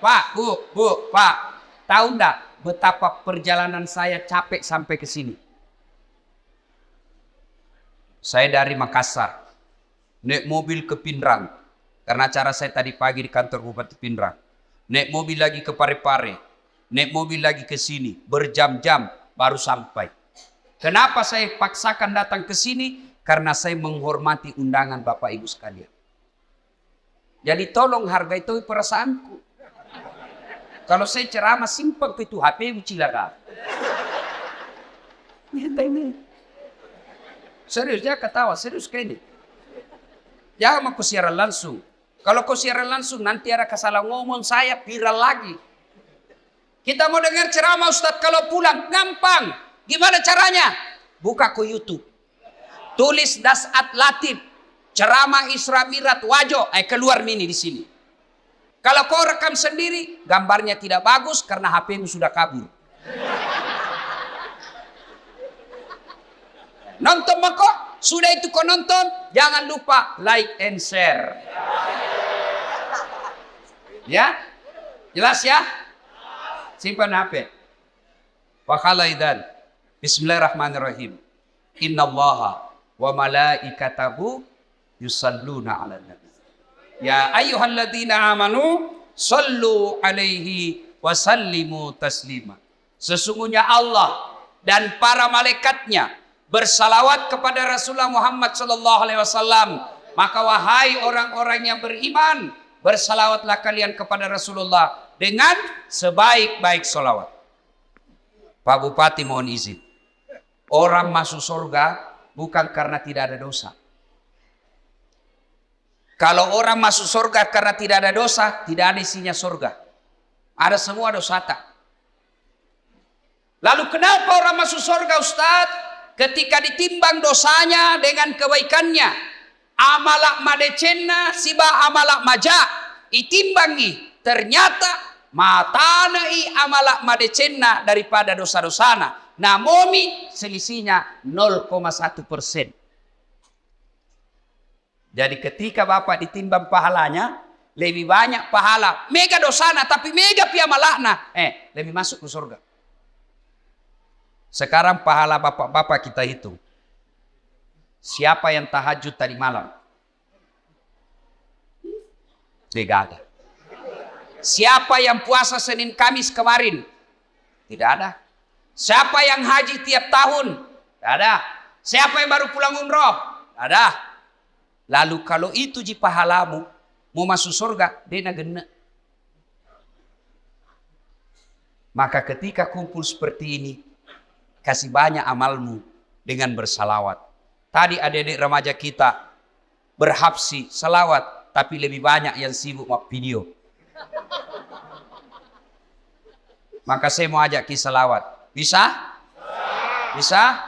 Pak, Bu, Pak, tahu enggak betapa perjalanan saya capek sampai ke sini? Saya dari Makassar, naik mobil ke Pindrang, karena acara saya tadi pagi di kantor Bupati Pindrang. Naik mobil lagi ke Parepare, naik mobil lagi ke sini, berjam-jam baru sampai. Kenapa saya paksakan datang ke sini? Karena saya menghormati undangan Bapak Ibu sekalian. Jadi tolong hargai itu perasaanku. Kalau saya ceramah simpel itu HP cilaka. Serius, dia ketawa, serius kayak ini. Jangan mau siaran langsung. Kalau kau siaran langsung nanti ada kesalah ngomong saya viral lagi. Kita mau dengar ceramah Ustadz kalau pulang gampang. Gimana caranya? Buka ke YouTube. Tulis Dasat Latif, ceramah Isra Mi'raj Wajo, keluar mini di sini. Kalau kau rekam sendiri, gambarnya tidak bagus karena HP-mu sudah kabur. Nonton kok, sudah itu kau nonton, jangan lupa like and share. Ya, jelas ya? Simpan HP. Wakhalaidan. Bismillahirrahmanirrahim. Innallaha wa malaikatahu yusalluna 'alan nabi. Ya ayyuhalladzina amanu sallu alaihi wa sallimu taslima. Sesungguhnya Allah dan para malaikatnya bersalawat kepada Rasulullah Muhammad sallallahu alaihi wasallam. Maka wahai orang-orang yang beriman, bersalawatlah kalian kepada Rasulullah dengan sebaik-baik salawat. Pak Bupati mohon izin. Orang masuk surga bukan karena tidak ada dosa. Kalau orang masuk surga karena tidak ada dosa, tidak ada isinya surga. Ada semua dosa tak. Lalu kenapa orang masuk surga Ustadz? Ketika ditimbang dosanya dengan kebaikannya. Amalak madecenna siba amalak maja. Itimbangi. Ternyata matanai amalak madecenna daripada dosa-dosana. Namomi selisihnya 0,1%. Jadi ketika Bapak ditimbang pahalanya, lebih banyak pahala. Mega dosana tapi mega piamalakna. Lebih masuk ke surga. Sekarang pahala Bapak-Bapak kita hitung. Siapa yang tahajud tadi malam? Tidak ada. Siapa yang puasa Senin Kamis kemarin? Tidak ada. Siapa yang haji tiap tahun? Tidak ada. Siapa yang baru pulang umroh? Tidak ada. Lalu kalau itu ji pahalamu, mau masuk surga, dena gena. Maka ketika kumpul seperti ini, kasih banyak amalmu dengan bersalawat. Tadi adik-adik remaja kita berhabsi salawat, tapi lebih banyak yang sibuk sama video. Maka saya mau ajak kisah salawat. Bisa? Bisa?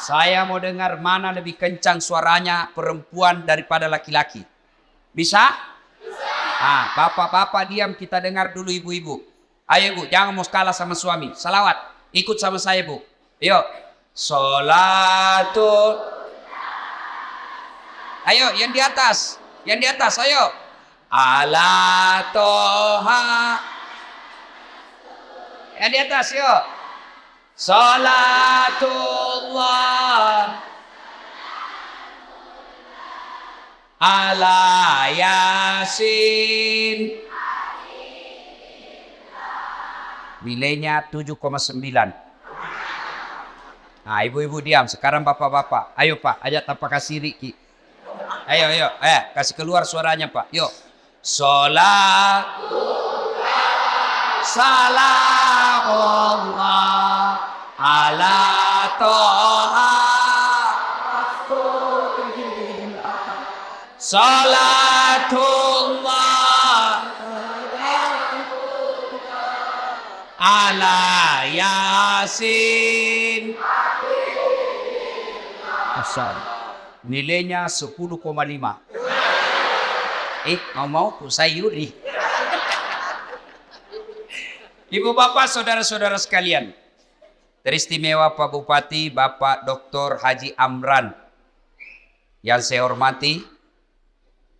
Saya mau dengar mana lebih kencang suaranya perempuan daripada laki-laki. Bisa? Bisa. Bapak-bapak diam, kita dengar dulu ibu-ibu. Ayo Bu, jangan mau kalah sama suami. Salawat, ikut sama saya Bu. Yuk. Sholatul. Ayo, yang di atas. Yang di atas, ayo. Ala toha. Yang di atas, yuk. Salatullah ala Yasin. Nilainya 7,9. Nah, ibu-ibu diam. Sekarang bapak-bapak. Ayo Pak, ajak tanpa kasih Riki. Ayo. Kasih keluar suaranya Pak. Yuk. Salatullah salamullah ala toha salatullah ala Yasin. Asal nilainya 10,5. Mau sayuri. Ibu bapak saudara-saudara sekalian, teristimewa Pak Bupati Bapak Dr. Haji Amran yang saya hormati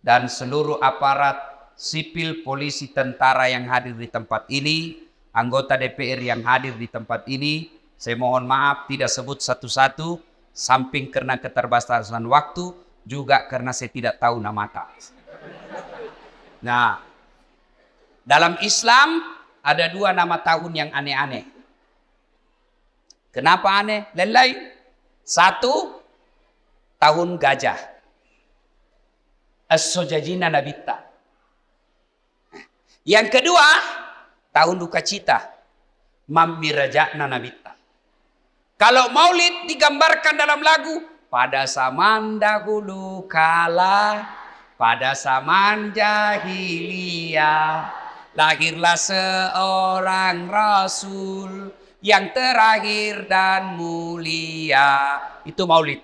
dan seluruh aparat sipil, polisi, tentara yang hadir di tempat ini, anggota DPR yang hadir di tempat ini. Saya mohon maaf tidak sebut satu-satu, samping karena keterbatasan waktu, juga karena saya tidak tahu nama tak. Nah, dalam Islam ada 2 nama tahun yang aneh-aneh. Kenapa aneh? Lain-lain. 1, tahun gajah. As-Sojajina Nabitta. Yang kedua, tahun duka cita. Mamiraja'na Nabitta. Kalau maulid digambarkan dalam lagu, pada zaman dahulu kala, pada zaman jahiliyah, lahirlah seorang rasul yang terakhir dan mulia. Itu maulid.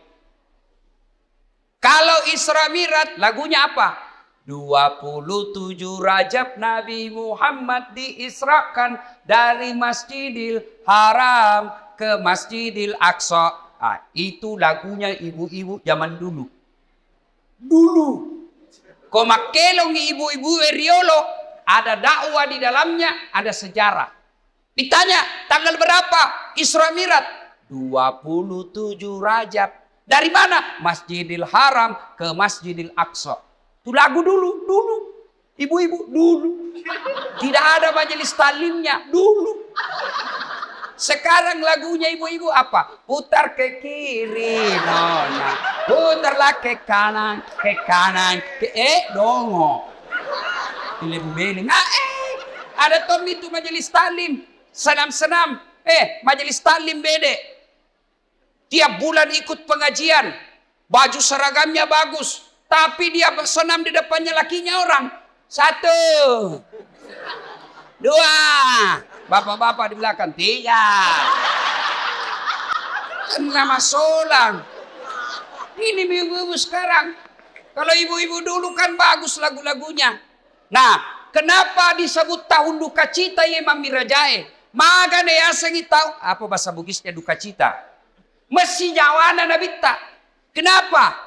Kalau Isra Mi'raj lagunya apa? 27 Rajab Nabi Muhammad diisrakan dari Masjidil Haram ke Masjidil Aqsa. Ah, itu lagunya ibu-ibu zaman dulu. Dulu. Komakelong ibu-ibu Riolo, ada dakwah di dalamnya, ada sejarah. Ditanya, tanggal berapa Isra Mi'raj? 27 Rajab. Dari mana? Masjidil Haram ke Masjidil Aqsa. Itu lagu dulu. Ibu-ibu dulu. Tidak ada majelis talimnya dulu. Sekarang lagunya ibu-ibu apa? Putar ke kiri, nona. Putarlah ke kanan, dongo. Beling. Ada tom itu majelis talim. Senam-senam. Majelis talim bede. Tiap bulan ikut pengajian. Baju seragamnya bagus. Tapi dia senam di depannya lakinya orang. 1, 2. Bapak-bapak di belakang. 3. Nama solang. Ini ibu-ibu sekarang. Kalau ibu-ibu dulu kan bagus lagu-lagunya. Nah, kenapa disebut tahun duka cita ya Mamirajae? Maga ne asangi tahu apa bahasa Bugisnya duka cita. Mesti jawana nabita. Kenapa?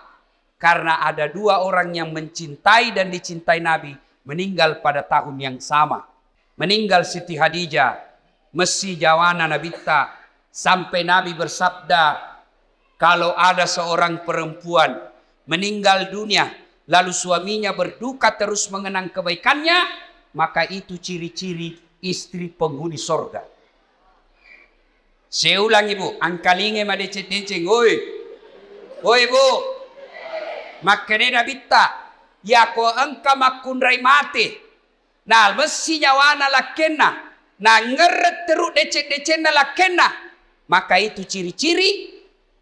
Karena ada 2 orang yang mencintai dan dicintai Nabi meninggal pada tahun yang sama. Meninggal Siti Hadijah, mesti jawana nabita, sampai Nabi bersabda, kalau ada seorang perempuan meninggal dunia, lalu suaminya berduka terus mengenang kebaikannya, maka itu ciri-ciri istri penghuni sorga. Saya ulang ibu, angkalinge madecet-deceng, oi ibu, makanya nabita, ya ko angka makunrai mati. Nah, mesti nyawana lakena. Nah, ngeret teruk decet-decet na lakena. Maka itu ciri-ciri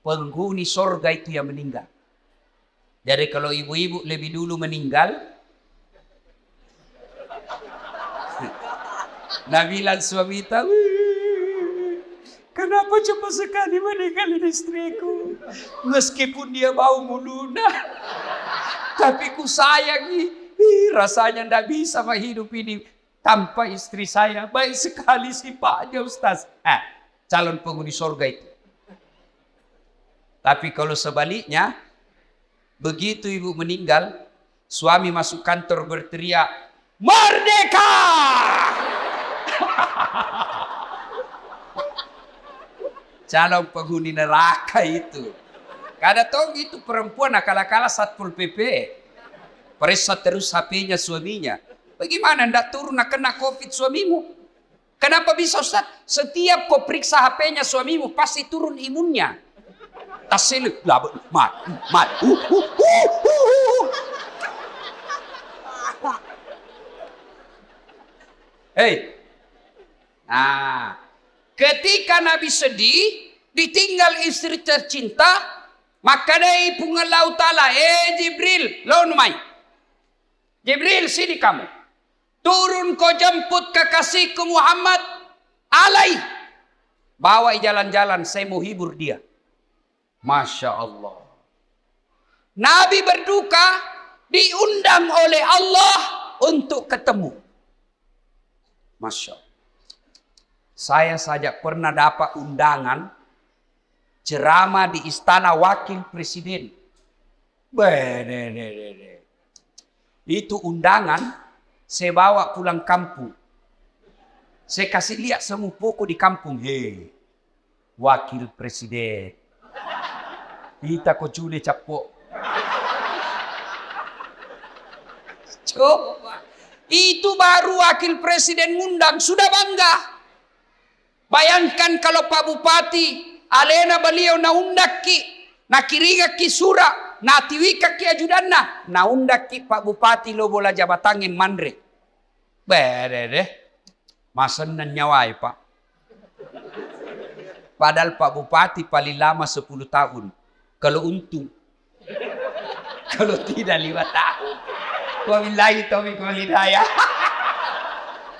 penghuni sorga itu yang meninggal. Jadi kalau ibu-ibu lebih dulu meninggal, Nabilan suami tahu, kenapa cepat sekali meninggalin istriku? Meskipun dia bau muluna, tapi ku sayangi. Rasanya tidak bisa hidup ini tanpa istri saya. Baik sekali sifatnya Ustaz. Calon penghuni surga itu. Tapi kalau sebaliknya, begitu ibu meninggal, suami masuk kantor berteriak, "Merdeka!" Calon penghuni neraka itu. Kada tahu itu perempuan akal-akala Satpol PP. Periksa terus HP-nya suaminya. Bagaimana ndak turun nak kena COVID suamimu? Kenapa bisa Ustaz? Setiap kau periksa HP-nya suamimu pasti turun imunnya. Tasil mat. Ketika Nabi sedih, ditinggal istri tercinta, maka dari pungalau ta'ala, Jibril, lawan mai. Jibril, sini kamu. Turun kau jemput kekasihku Muhammad. Alai. Bawa jalan-jalan, saya mau hibur dia. Masya Allah. Nabi berduka, diundang oleh Allah untuk ketemu. Masya Allah. Saya saja pernah dapat undangan ceramah di istana wakil presiden. Itu undangan Saya bawa pulang kampung. Saya kasih lihat semua pokok di kampung. Hei, wakil presiden. Kita kok cule capok. Coba. Itu baru wakil presiden ngundang. Sudah bangga. Bayangkan kalau Pak Bupati. Alena beliau na undak ki. Na kiriga ki sura. Na tiwika ki ajudanna. Na undak ki Pak Bupati lo bola jabatangin mandre. Bede deh. Masan na nyawai Pak. Padahal Pak Bupati paling lama 10 tahun. Kalau untung. Kalau tidak 5 tahun. Wabillahi taufiq wal hidayah.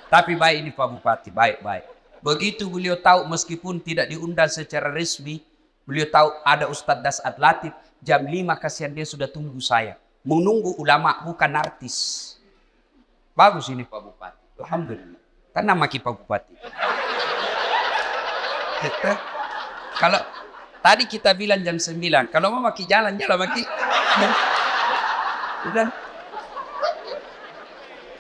Tapi baik ini Pak Bupati, baik-baik. Begitu beliau tahu meskipun tidak diundang secara resmi, beliau tahu ada Ustadz Dasat Latif, jam 5 kasihan dia sudah tunggu saya. Menunggu ulama bukan artis. Bagus ini Pak Bupati. Alhamdulillah. Karena maki Pak Bupati. Kalau tadi kita bilang jam 9, kalau mau maki jalan maki. Udah.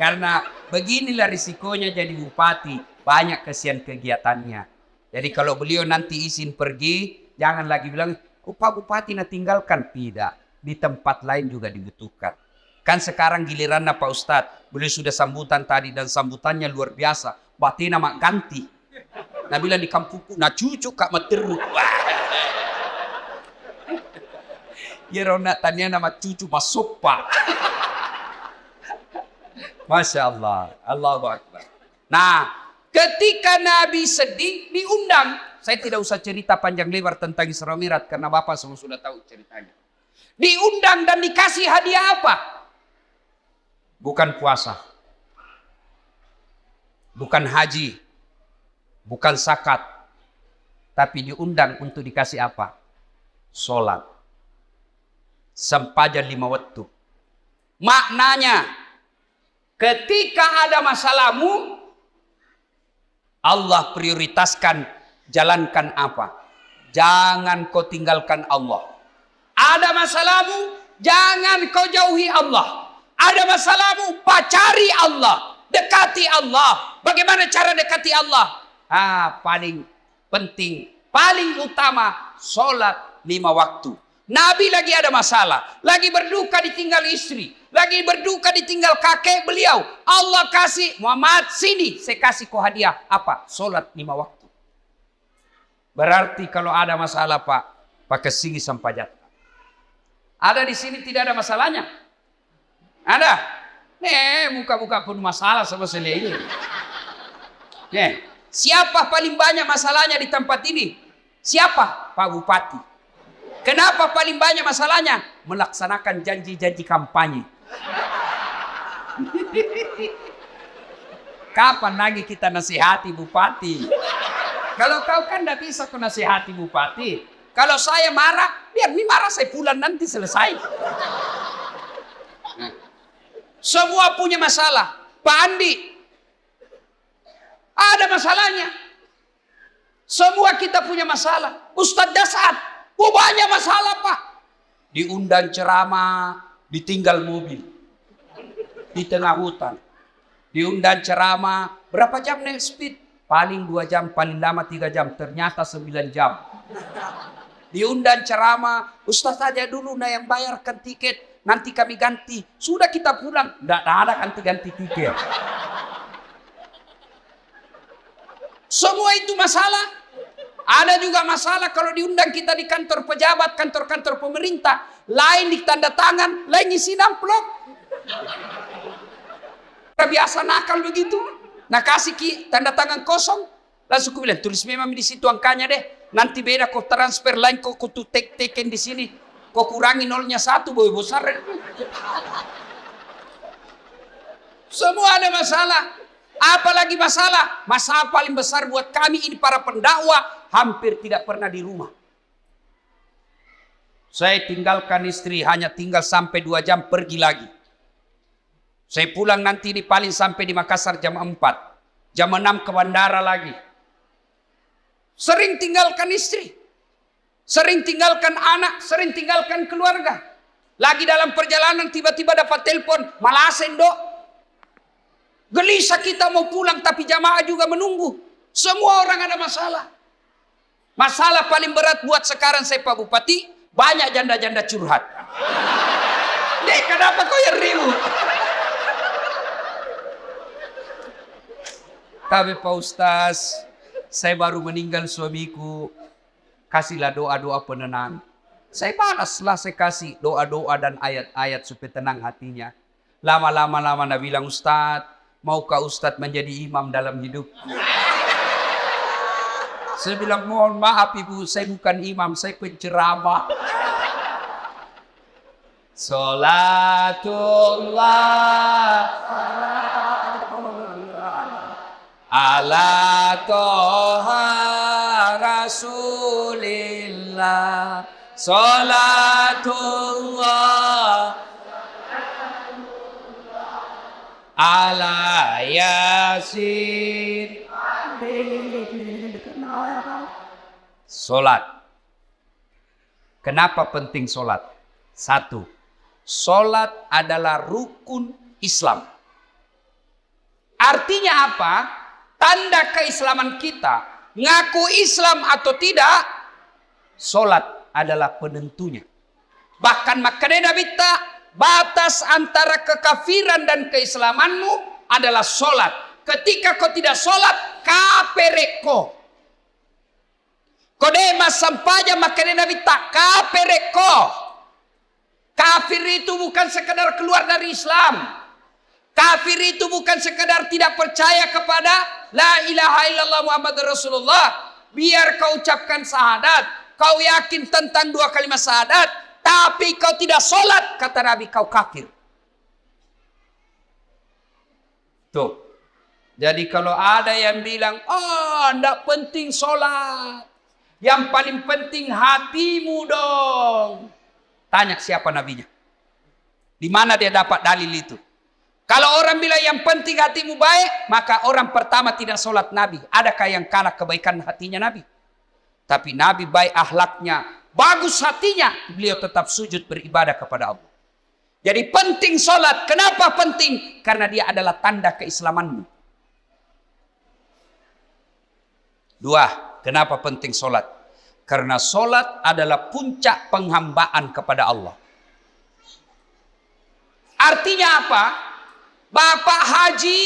Karena beginilah risikonya jadi bupati. Banyak kesian kegiatannya. Jadi kalau beliau nanti izin pergi, jangan lagi bilang, oh Pak Bupati na tinggalkan. Tidak. Di tempat lain juga dibutuhkan. Kan sekarang giliran Pak Ustadz. Beliau sudah sambutan tadi dan sambutannya luar biasa. Batina mak ganti. Nah bilang di kampungku, nah cucu kak materu. Ya rona tanya nama cucu masuk Pak. Masya Allah. Allahu Akbar. Nah, ketika Nabi sedih, diundang. Saya tidak usah cerita panjang lebar tentang Isra Mi'raj karena Bapak semua sudah tahu ceritanya. Diundang dan dikasih hadiah apa? Bukan puasa. Bukan haji. Bukan zakat. Tapi diundang untuk dikasih apa? Sholat. Sempadan 5 waktu. Maknanya, ketika ada masalahmu, Allah prioritaskan jalankan apa? Jangan kau tinggalkan Allah. Ada masalahmu, jangan kau jauhi Allah. Ada masalahmu, pacari Allah. Dekati Allah. Bagaimana cara dekati Allah? Paling penting, paling utama, sholat 5 waktu. Nabi lagi ada masalah. Lagi berduka ditinggal istri. Lagi berduka ditinggal kakek beliau. Allah kasih, Muhammad sini. Saya kasih kau hadiah. Apa? Sholat 5 waktu. Berarti kalau ada masalah Pak, pakai sini sampajat. Ada di sini tidak ada masalahnya? Ada? Muka-muka pun masalah sama saya ini. Siapa paling banyak masalahnya di tempat ini? Siapa? Pak Bupati. Kenapa paling banyak masalahnya? Melaksanakan janji-janji kampanye. Kapan lagi kita nasihati Bupati? Kalau kau kan tidak bisa kau nasihati Bupati. Kalau saya marah, biar ini marah saya pulang nanti selesai. Semua punya masalah. Pak Andi, ada masalahnya. Semua kita punya masalah. Ustadz Dasat, banyak masalah Pak. Diundang ceramah, ditinggal mobil. Di tengah hutan. Diundang ceramah, berapa jam naik speed? Paling 2 jam, paling lama 3 jam. Ternyata 9 jam. Diundang ceramah, Ustaz saja dulu yang bayarkan tiket. Nanti kami ganti. Sudah kita pulang. Tidak ada ganti-ganti tiket. Semua itu masalah. Ada juga masalah kalau diundang kita di kantor pejabat, kantor-kantor pemerintah. Lain di tanda tangan, lain isi amplop. Biasa nakal begitu. Nah kasih tanda tangan kosong. Langsung ku bilang, tulis memang di situ angkanya deh. Nanti beda kau transfer lain, kau tuh teken di sini. Kau kurangi 0-1, boy besar. Semua ada masalah. Apalagi masalah? Masalah paling besar buat kami ini para pendakwah hampir tidak pernah di rumah. Saya tinggalkan istri hanya tinggal sampai 2 jam pergi lagi. Saya pulang nanti di paling sampai di Makassar jam 4. Jam 6 ke bandara lagi. Sering tinggalkan istri. Sering tinggalkan anak. Sering tinggalkan keluarga. Lagi dalam perjalanan tiba-tiba dapat telepon. Malasen dok. Gelisah kita mau pulang tapi jamaah juga menunggu. Semua orang ada masalah. Masalah paling berat buat sekarang saya Pak Bupati, banyak janda-janda curhat. Dek, kenapa kau yang ribut? Tapi Pak Ustaz, saya baru meninggal suamiku. Kasihlah doa-doa penenang. Saya balaslah, saya kasih doa-doa dan ayat-ayat supaya tenang hatinya. Lama-lama dia bilang, Ustaz, maukah Ustaz menjadi imam dalam hidup? Saya bilang, mohon maaf ibu, saya bukan imam, saya penceramah. Salatullah ala toha rasulillah. Salatullah ala yasin. Solat. Kenapa penting solat? Satu, solat adalah rukun Islam. Artinya apa? Tanda keislaman kita. Ngaku Islam atau tidak, solat adalah penentunya. Bahkan makanya Nabi batas antara kekafiran dan keislamanmu adalah solat. Ketika kau tidak solat, kapereko. Kodema sampaja makanya Nabi kapereko. Kafir itu bukan sekedar keluar dari Islam. Kafir itu bukan sekedar tidak percaya kepada la ilaha illallah Muhammad Rasulullah. Biar kau ucapkan syahadat, kau yakin tentang dua kalimat syahadat, tapi kau tidak solat, kata Nabi, kau kafir. Tuh. Jadi kalau ada yang bilang, enggak penting solat. Yang paling penting hatimu dong. Tanya siapa nabinya. Di mana dia dapat dalil itu? Kalau orang bilang yang penting hatimu baik, maka orang pertama tidak solat Nabi. Adakah yang kalah kebaikan hatinya Nabi? Tapi Nabi baik akhlaknya, bagus hatinya, beliau tetap sujud beribadah kepada Allah. Jadi penting solat. Kenapa penting? Karena dia adalah tanda keislamanmu. Dua, kenapa penting solat? Karena solat adalah puncak penghambaan kepada Allah. Artinya apa? Bapak haji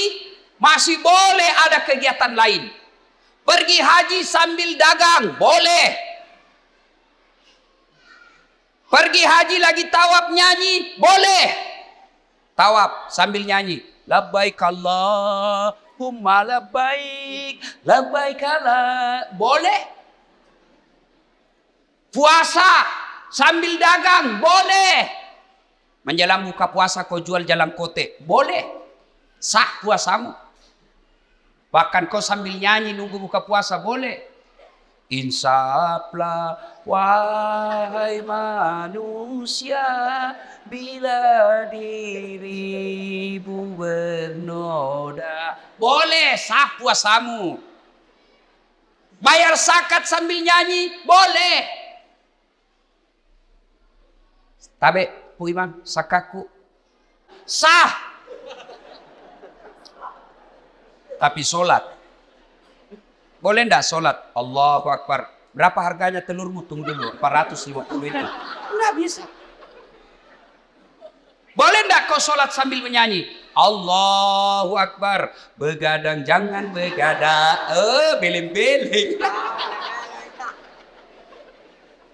masih boleh ada kegiatan lain. Pergi haji sambil dagang, boleh. Pergi haji lagi tawaf nyanyi, boleh. Tawaf sambil nyanyi. Labbaik Allahumma labbaik, labbaik Allah. Boleh. Puasa sambil dagang, boleh. Menjelang buka puasa kau jual jalan kote, boleh. Sah puasamu. Bahkan kau sambil nyanyi nunggu buka puasa, boleh. Insaflah wahai manusia, bila dirimu bernoda. Boleh, sah puasamu. Bayar zakat sambil nyanyi, boleh. Tabe, Bu Imam, sakaku. Sah. Tapi solat. Boleh enggak solat? Allahu Akbar. Berapa harganya telurmu? Tunggu dulu. 450 itu. Enggak bisa. Boleh enggak kau solat sambil menyanyi? Allahu Akbar. Begadang jangan begadang. Beling-beling.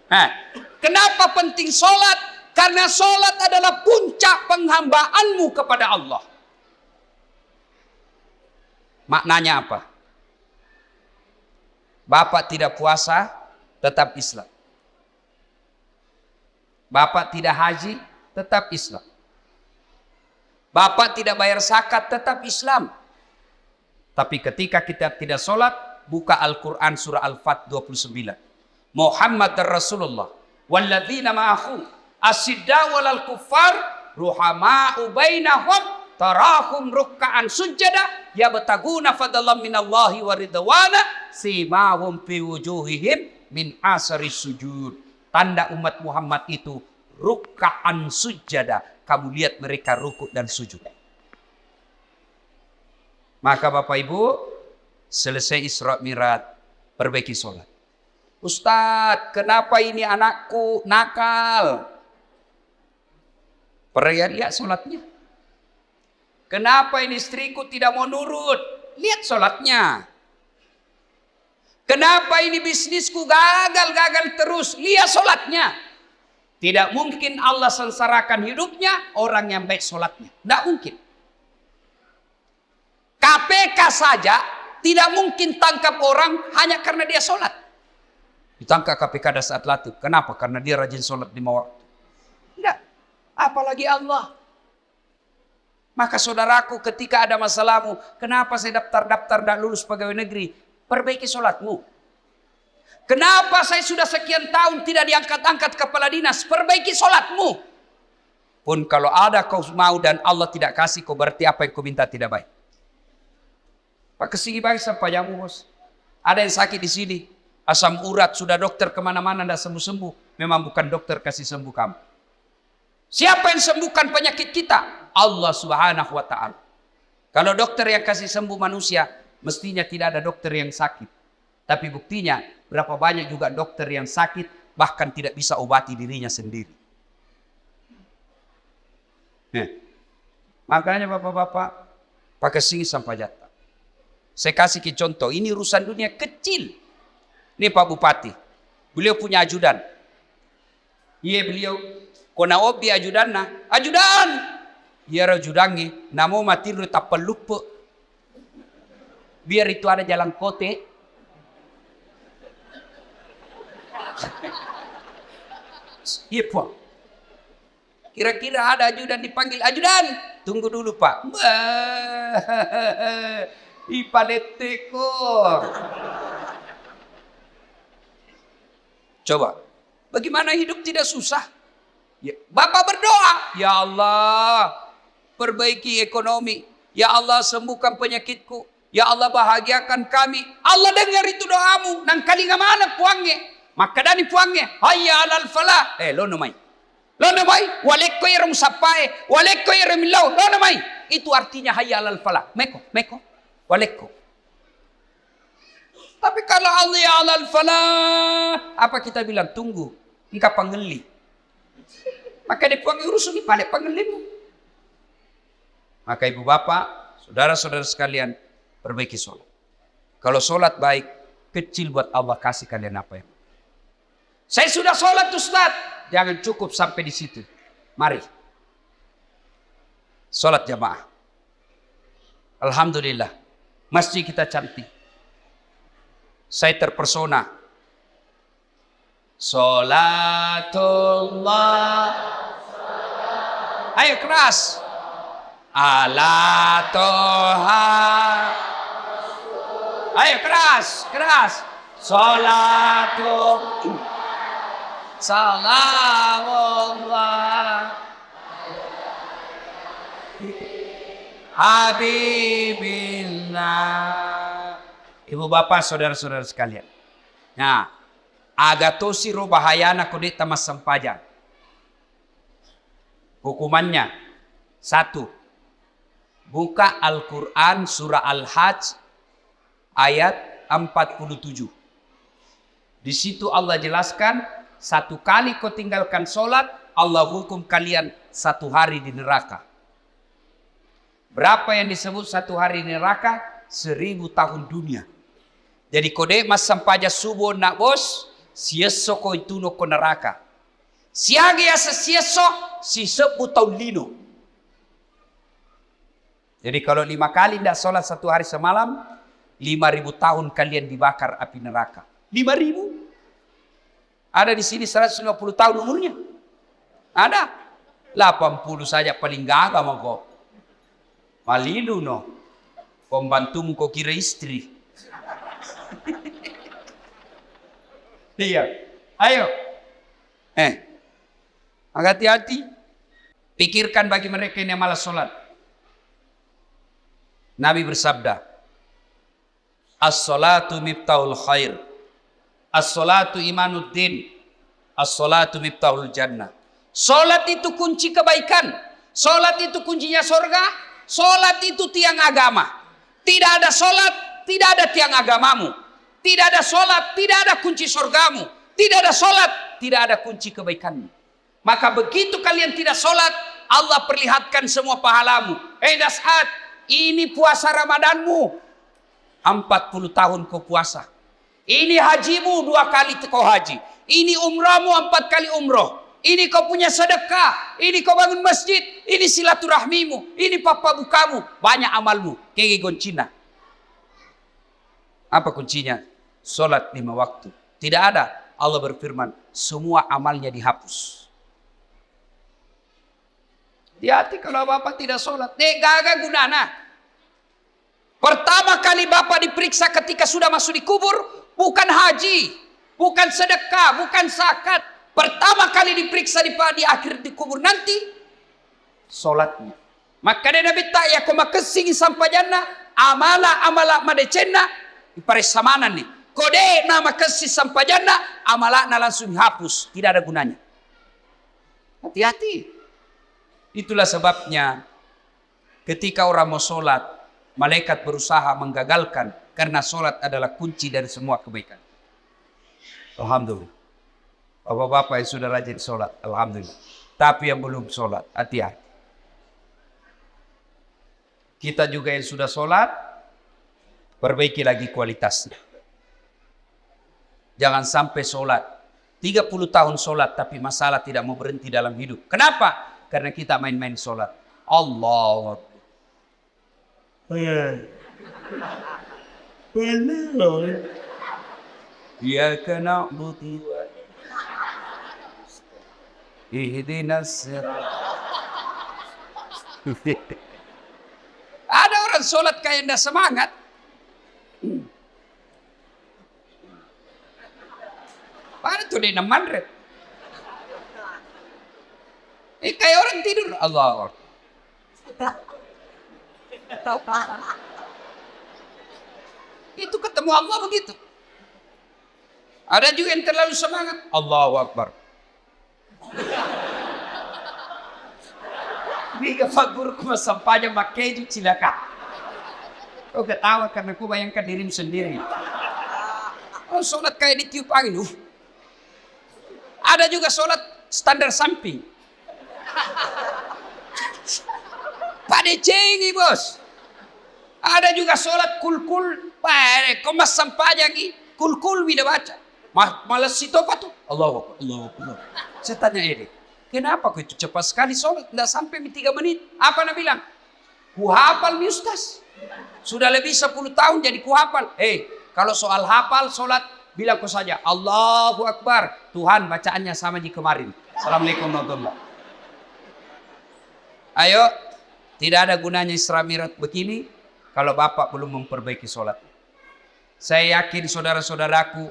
Nah, kenapa penting solat? Karena solat adalah puncak penghambaanmu kepada Allah. Maknanya apa? Bapak tidak puasa, tetap Islam. Bapak tidak haji, tetap Islam. Bapak tidak bayar zakat, tetap Islam. Tapi ketika kita tidak sholat, buka Al-Quran surah Al-Fat 29. Muhammad Rasulullah walladzina ma'ahu asyiddaw walal kuffar ruhama'u bainahum tarahum rukka'an sujada yabtaguna fadlan minallahi wa ridwana simahum fi wujuhihim min asari sujud. Tanda umat Muhammad itu rukka'an sujada. Kamu lihat mereka rukuk dan sujud. Maka Bapak Ibu, selesai Isra Mi'raj, perbaiki sholat. Ustadz, kenapa ini anakku nakal? Lihat sholatnya. Kenapa ini istriku tidak mau nurut? Lihat sholatnya. Kenapa ini bisnisku gagal terus? Lihat sholatnya. Tidak mungkin Allah sengsarakan hidupnya orang yang baik sholatnya. Tidak mungkin. KPK saja tidak mungkin tangkap orang hanya karena dia sholat. Ditangkap KPK pada saat latih. Kenapa? Karena dia rajin sholat 5 waktu. Tidak. Apalagi Allah. Maka saudaraku, ketika ada masalahmu, kenapa saya daftar dan lulus pegawai negeri? Perbaiki sholatmu. Kenapa saya sudah sekian tahun tidak diangkat-angkat kepala dinas? Perbaiki sholatmu. Pun kalau ada kau mau dan Allah tidak kasih, kau berarti apa yang kau minta tidak baik. Pak kesini baik sampai jamu bos. Ada yang sakit di sini, asam urat, sudah dokter kemana-mana tidak sembuh-sembuh. Memang bukan dokter kasih sembuh kamu. Siapa yang sembuhkan penyakit kita? Allah Subhanahu wa ta'ala. Kalau dokter yang kasih sembuh manusia, mestinya tidak ada dokter yang sakit. Tapi buktinya, berapa banyak juga dokter yang sakit, bahkan tidak bisa obati dirinya sendiri. Makanya bapak-bapak, pakai sini sampai jatah. Saya kasih ke contoh, ini urusan dunia kecil. Ini Pak Bupati, beliau punya ajudan. Iya beliau, kona obi ajudan na, ajudan. Iya ajudannya, namo mati lu tak pelupa. Biar itu ada jalan kote. Iya Pak. Kira-kira ada ajudan dipanggil, ajudan. Tunggu dulu Pak. Ipadetekor. Coba, bagaimana hidup tidak susah? Ya, Bapak berdoa, ya Allah, perbaiki ekonomi. Ya Allah, sembuhkan penyakitku. Ya Allah, bahagiakan kami. Allah dengar itu doamu. Nang kali mana puangnya? Maka dani puangnya. Hayya alal falah. Lo namai. Lo namai. Walekko irum sapai. Walekko irum lau. Lo namai. Itu artinya hayya alal falah. Meko. Walekko. Tapi kalau Allah ya alal falah, apa kita bilang? Tunggu, engkau pangeli. Maka dia puang urus ini balik pangelimu. Maka ibu bapak, saudara-saudara sekalian, perbaiki sholat. Kalau sholat baik, kecil buat Allah kasih kalian apa yang. Saya sudah sholat Ustaz, jangan cukup sampai di situ. Mari, sholat jamaah. Alhamdulillah. Masjid kita cantik. Saya terpersona. Salatullah. Ayo keras. Ala toha. Ayo keras. Salatullah. Salamullah. Habibillah. Ibu bapak saudara-saudara sekalian. Nah, agatosi ro bahayana kodeta mas sampajan. Hukumannya 1. Buka Al-Quran surah Al-Hajj ayat 47. Di situ Allah jelaskan 1 kali kau tinggalkan sholat, Allah hukum kalian 1 hari di neraka. Berapa yang disebut 1 hari di neraka? 1000 tahun dunia. Jadi kode mas sampaja subuh nak bos, sieso ko itu no ko neraka. Siagi asa sieso si 10 tahun lino. Jadi kalau 5 kali tidak sholat 1 hari semalam, 5000 tahun kalian dibakar api neraka. 5000? Ada di sini 150 tahun umurnya. Ada. 80 saja paling gagah mau kok. Malilu no. Pembantumu kau kira istri. Iya. Ayo. Hati-hati. Pikirkan bagi mereka yang malas sholat. Nabi bersabda, as-salatu miftahul khair. As-salatu imanuddin. As-salatu miftahul jannah. Sholat itu kunci kebaikan. Sholat itu kuncinya surga. Sholat itu tiang agama. Tidak ada sholat, tidak ada tiang agamamu. Tidak ada sholat, tidak ada kunci surgamu. Tidak ada sholat, tidak ada kunci kebaikanmu. Maka begitu kalian tidak sholat, Allah perlihatkan semua pahalamu. Das'ad, ini puasa Ramadanmu. 40 tahun kau puasa. Ini hajimu 2 kali kau haji. Ini umrahmu 4 kali umroh. Ini kau punya sedekah. Ini kau bangun masjid. Ini silaturahmimu. Ini papa bukamu. Banyak amalmu. Kege goncina. Apa kuncinya? Sholat 5 waktu. Tidak ada. Allah berfirman, semua amalnya dihapus. Hati-hati kalau bapak tidak sholat. Gagal gunana. Pertama kali bapak diperiksa ketika sudah masuk di kubur, bukan haji, bukan sedekah, bukan zakat. Pertama kali diperiksa di akhir di kubur nanti, sholatnya. Maka dia Nabi tak ya kau makasih sampai jannah, amala madecena, ipare samanan nih. Kode nama kasih sampai jannah, amalakna langsung hapus, tidak ada gunanya. Hati-hati. Itulah sebabnya ketika orang mau sholat, malaikat berusaha menggagalkan karena sholat adalah kunci dari semua kebaikan. Alhamdulillah. Bapak-bapak yang sudah rajin sholat, alhamdulillah. Tapi yang belum sholat, hati-hati. Kita juga yang sudah sholat, perbaiki lagi kualitasnya. Jangan sampai sholat 30 tahun sholat tapi masalah tidak mau berhenti dalam hidup. Kenapa? Karena kita main-main sholat. Allah. Ya kena buti. Ihdinas sirat. Ada orang sholat kayak tidak semangat. Pada tuh dia mandret. Kayak orang tidur. Allah. Itu ketemu Allah begitu. Ada juga yang terlalu semangat. Allahu Akbar. Biga fagurku masampanya makeju cilaka. Kau ketawa karena ku bayangkan dirimu sendiri. Oh, sholat kayak ditiup angin. Ada juga sholat standar samping. Pada cengi bos. Ada juga sholat kul-kul. Komas sampajang kul-kul bila baca. Malas situ apa tuh? Allah. Saya tanya ini. Kenapa kau itu cepat sekali sholat? Tidak sampai 3 menit. Apa nak bilang? Ku hafal mi ustaz. Sudah lebih 10 tahun jadi ku hafal. Kalau soal hafal sholat, bilang kau saja Allahu Akbar. Tuhan bacaannya sama di kemarin. Assalamualaikum warahmatullahi wabarakatuh. Ayo, tidak ada gunanya Isra Mi'raj begini kalau bapak belum memperbaiki sholat. Saya yakin saudara-saudaraku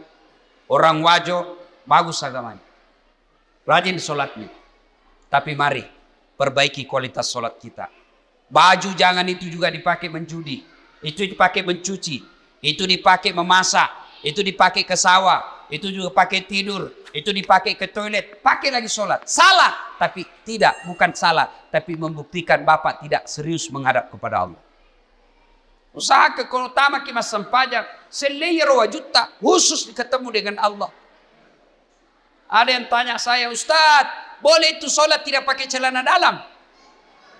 orang Wajo bagus agamanya, rajin sholatnya. Tapi mari perbaiki kualitas sholat kita. Baju jangan itu juga dipakai menjudi, itu dipakai mencuci, itu dipakai memasak, itu dipakai ke sawah, itu juga pakai tidur, itu dipakai ke toilet, pakai lagi sholat. Salah, tapi tidak, bukan salah, tapi membuktikan bapak tidak serius menghadap kepada Allah. Usaha keutama kita sempajak selayar wajuta khusus ketemu dengan Allah. Ada yang tanya saya, Ustadz, boleh itu sholat tidak pakai celana dalam?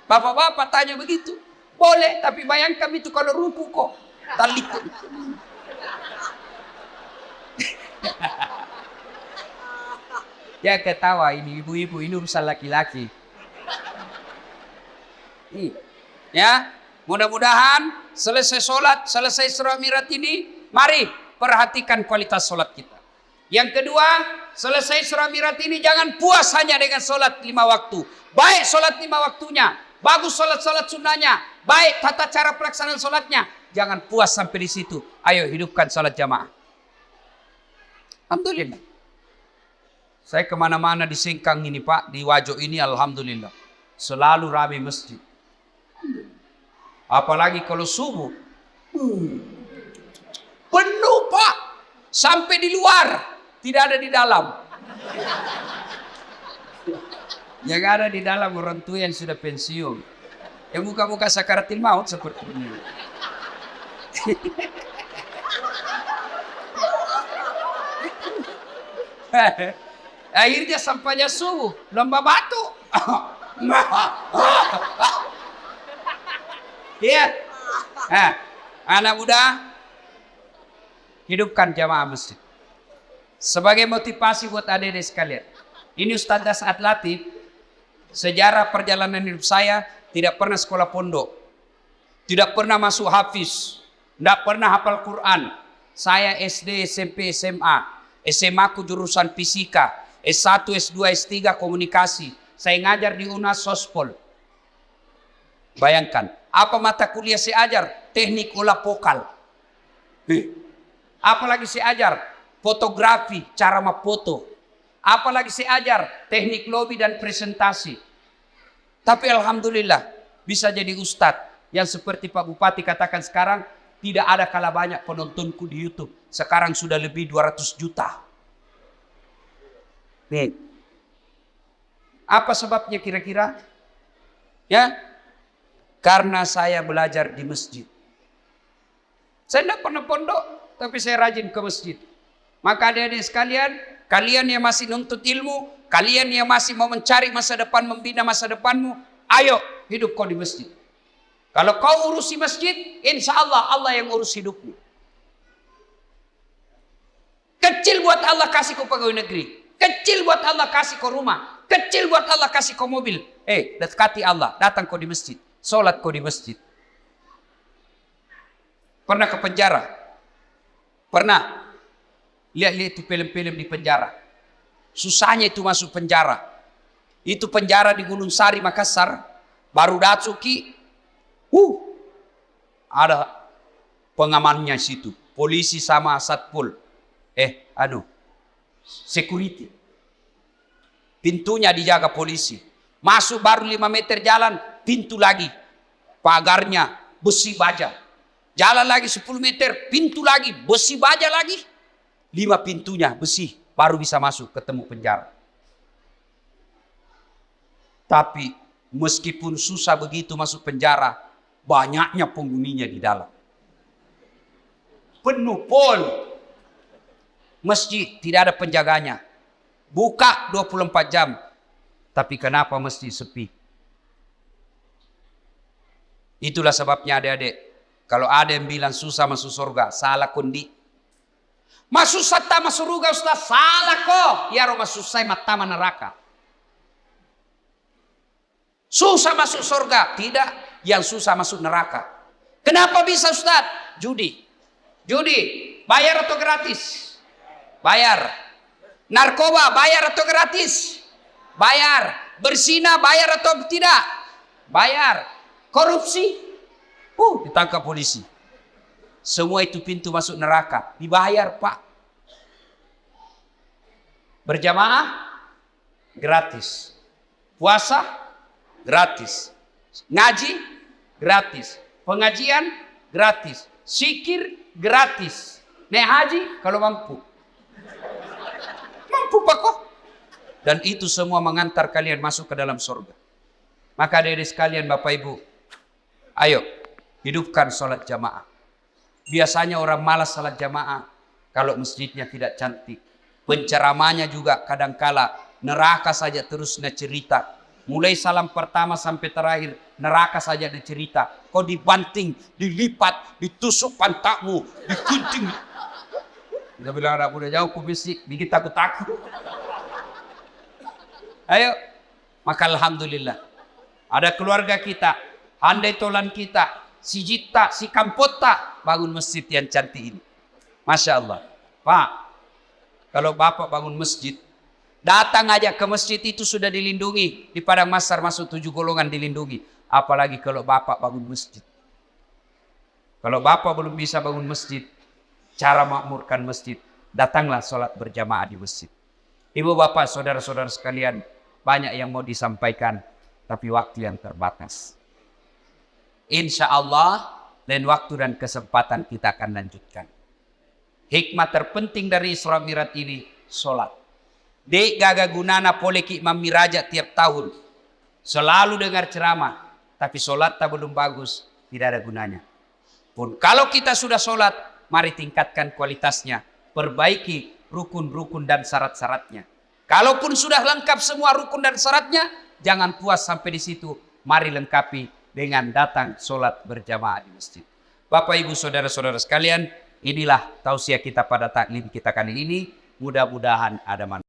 Bapak-bapak tanya begitu. Boleh, tapi bayangkan itu kalau ruku kok tali. Ya ketawa ini ibu-ibu, ini urusan laki-laki. Ya, mudah-mudahan selesai sholat, selesai Isra Mi'raj ini, mari perhatikan kualitas sholat kita. Yang kedua, selesai Isra Mi'raj ini jangan puas hanya dengan sholat 5 waktu. Baik sholat 5 waktunya, bagus sholat-sholat sunnahnya, baik tata cara pelaksanaan sholatnya. Jangan puas sampai di situ. Ayo hidupkan sholat jamaah. Alhamdulillah. Saya kemana-mana di Singkang ini Pak, di Wajo ini alhamdulillah. Selalu ramai masjid. Apalagi kalau subuh. Penuh Pak. Sampai di luar. Tidak ada di dalam. Yang ada di dalam orang tua yang sudah pensiun. Yang muka-muka sakaratil maut seperti ini. Akhirnya sampainya subuh, lomba batu. Iya. Anak muda, hidupkan jamaah masjid. Sebagai motivasi buat adik-adik sekalian. Ini Ustaz Dasat Latif, sejarah perjalanan hidup saya tidak pernah sekolah pondok. Tidak pernah masuk hafiz. Tidak pernah hafal Quran. Saya SD, SMP, SMA. SMA ku jurusan fisika. S1, S2, S3 komunikasi. Saya ngajar di UNAS Sospol. Bayangkan, apa mata kuliah saya ajar? Teknik olah vokal. Apalagi saya ajar? Fotografi, cara memfoto. Apalagi saya ajar? Teknik lobby dan presentasi. Tapi alhamdulillah bisa jadi ustadz yang seperti Pak Bupati katakan sekarang, tidak ada kalah banyak penontonku di YouTube. Sekarang sudah lebih 200 juta. Nih. Apa sebabnya kira-kira? Ya, karena saya belajar di masjid. Saya tidak pernah pondok, tapi saya rajin ke masjid. Maka adik-adik sekalian, kalian yang masih nuntut ilmu, kalian yang masih mau mencari masa depan, membina masa depanmu, ayo hidup kau di masjid. Kalau kau urusi masjid, insya Allah Allah yang urus hidupmu. Kecil buat Allah kasih kau pegawai negeri. Kecil buat Allah kasih kau rumah. Kecil buat Allah kasih kau mobil. Dekati Allah, datang kau di masjid. Sholat kau di masjid. Pernah ke penjara? Pernah? Lihat-lihat itu film-film di penjara. Susahnya itu masuk penjara. Itu penjara di Gunung Sari, Makassar. Baru Datsuki. Ada pengamannya situ. Polisi sama satpol. Security. Pintunya dijaga polisi. Masuk baru 5 meter jalan, pintu lagi. Pagarnya besi baja. Jalan lagi 10 meter, pintu lagi, besi baja lagi. 5 pintunya besi, baru bisa masuk ketemu penjara. Tapi meskipun susah begitu masuk penjara, banyaknya penghuninya di dalam. Penuh pol. Masjid tidak ada penjaganya. Buka 24 jam. Tapi kenapa masjid sepi? Itulah sebabnya adik-adik. Kalau ada yang bilang susah masuk surga, salah kondi. Masuk sata masuk surga Ustaz, salah kok. Ya roh masuk saya mata neraka. Susah masuk surga, tidak. Yang susah masuk neraka. Kenapa bisa Ustaz? Judi. Bayar atau gratis? Bayar. Narkoba bayar atau gratis? Bayar. Berzina bayar atau tidak? Bayar. Korupsi? Ditangkap polisi. Semua itu pintu masuk neraka. Dibayar Pak. Berjamaah? Gratis. Puasa? Gratis. Ngaji? Gratis. Pengajian? Gratis. Zikir? Gratis. Naik haji? Kalau mampu. Mampu Pak kok. Dan itu semua mengantar kalian masuk ke dalam surga. Maka adik-adik sekalian Bapak Ibu, ayo hidupkan sholat jamaah. Biasanya orang malas sholat jamaah kalau masjidnya tidak cantik. Penceramanya juga kadangkala neraka saja terus cerita. Mulai salam pertama sampai terakhir neraka saja cerita. Kau dibanting, dilipat, ditusuk pantatmu, dikunting. Dia bilang anak udah jauh ku bisik, bikin takut-takut. Ayo, maka alhamdulillah. Ada keluarga kita, handai tolan kita, si Jita, si Kampota, bangun masjid yang cantik ini. Masya Allah. Pak, kalau Bapak bangun masjid, datang aja ke masjid itu sudah dilindungi. Di Padang Masar masuk 7 golongan dilindungi. Apalagi kalau Bapak bangun masjid. Kalau Bapak belum bisa bangun masjid, cara makmurkan masjid, datanglah sholat berjamaah di masjid. Ibu bapak, saudara-saudara sekalian, banyak yang mau disampaikan, tapi waktu yang terbatas. Insya Allah, lain waktu dan kesempatan kita akan lanjutkan. Hikmah terpenting dari Isra Mi'raj ini, sholat. Dek gaga gunana poleki Imam Miraja tiap tahun. Selalu dengar ceramah, tapi sholat tak belum bagus, tidak ada gunanya. pun. Kalau kita sudah sholat, mari tingkatkan kualitasnya. Perbaiki rukun-rukun dan syarat-syaratnya. Kalaupun sudah lengkap semua rukun dan syaratnya, jangan puas sampai di situ. Mari lengkapi dengan datang sholat berjamaah di masjid. Bapak Ibu saudara-saudara sekalian, inilah tausiah kita pada taklim kita kali ini. Mudah-mudahan ada manfaat.